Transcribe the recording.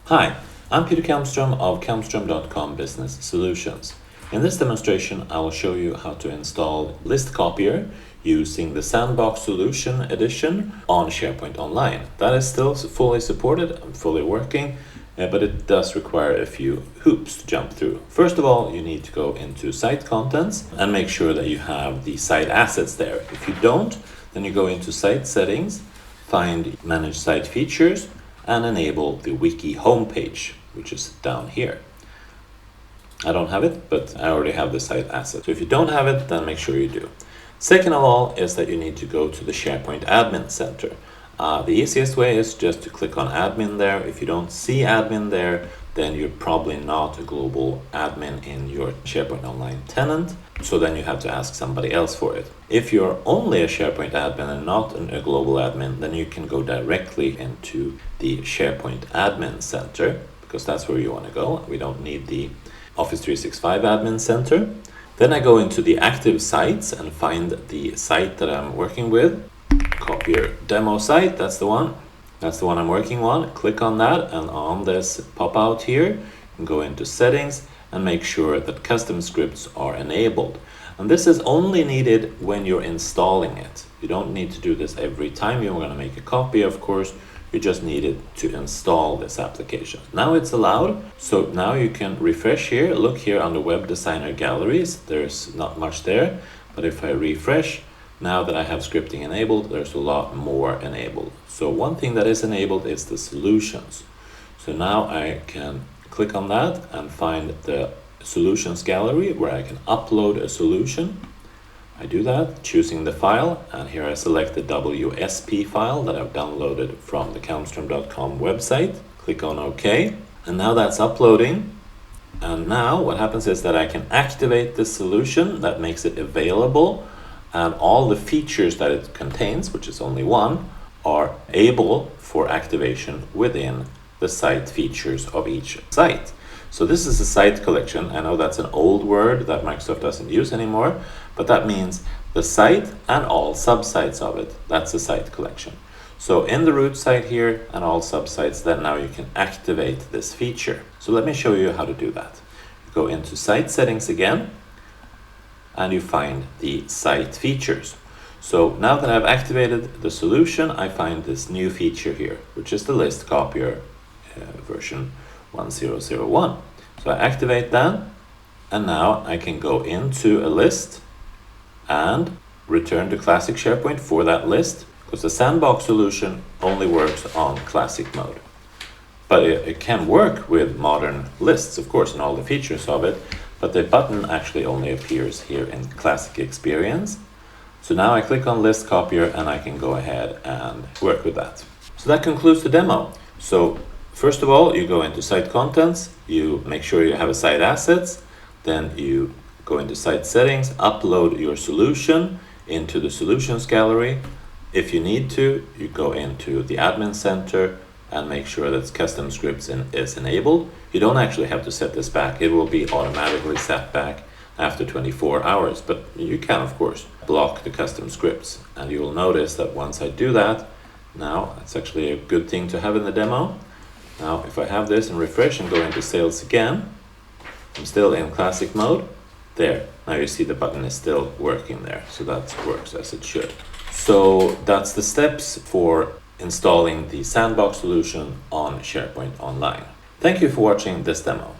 Hi, I'm Peter Kalmstrom of kalmstrom.com Business Solutions. In this demonstration, I will show you how to install List Copier using the Sandbox Solution Edition on SharePoint Online. That is still fully supported and fully working, but it does require a few hoops to jump through. First of all, you need to go into Site Contents and make sure that you have the site assets there. If you don't, then you go into Site Settings, find Manage Site Features, and enable the wiki homepage, which is down here. I don't have it, but I already have the site asset. So if you don't have it, then make sure you do. Second of all is that you need to go to the SharePoint Admin Center. The easiest way is just to click on admin there. If you don't see admin there, then you're probably not a global admin in your SharePoint Online tenant. So then you have to ask somebody else for it. If you're only a SharePoint admin and not a global admin, then you can go directly into the SharePoint Admin Center, because that's where you want to go. We don't need the Office 365 Admin Center. Then I go into the active sites and find the site that I'm working with. Copier demo site, that's the one. That's the one I'm working on. Click on that, and on this pop out here, and go into settings and make sure that custom scripts are enabled. And this is only needed when you're installing it. You don't need to do this every time you're going to make a copy, of course. You just need it to install this application. Now it's allowed. So now you can refresh here. Look here on the Web Designer galleries. There's not much there, but if I refresh, now that I have scripting enabled, there's a lot more enabled. So one thing that is enabled is the solutions. So now I can click on that and find the solutions gallery where I can upload a solution. I do that, choosing the file, and here I select the WSP file that I've downloaded from the kalmstrom.com website. Click on OK, and now that's uploading. And now what happens is that I can activate the solution. That makes it available, and all the features that it contains, which is only one, are able for activation within the site features of each site. So this is a site collection. I know that's an old word that Microsoft doesn't use anymore, but that means the site and all subsites of it. That's a site collection. So in the root site here and all subsites, then now you can activate this feature. So let me show you how to do that. You go into site settings again, and you find the site features. So now that I've activated the solution, I find this new feature here, which is the List Copier version 1001. So I activate that, and now I can go into a list and return to classic SharePoint for that list, because the sandbox solution only works on classic mode. But it can work with modern lists, of course, and all the features of it, but the button actually only appears here in classic experience. So now I click on List Copier and I can go ahead and work with that. So that concludes the demo. So first of all, you go into Site Contents, you make sure you have a site assets, then you go into Site Settings, upload your solution into the Solutions Gallery. If you need to, you go into the Admin Center and make sure that custom scripts is enabled. You don't actually have to set this back. It will be automatically set back after 24 hours, but you can, of course, block the custom scripts. And you will notice that once I do that, now it's actually a good thing to have in the demo. Now, if I have this and refresh and go into sales again, I'm still in classic mode. There, now you see the button is still working there. So that works as it should. So that's the steps for installing the Sandbox solution on SharePoint Online. Thank you for watching this demo.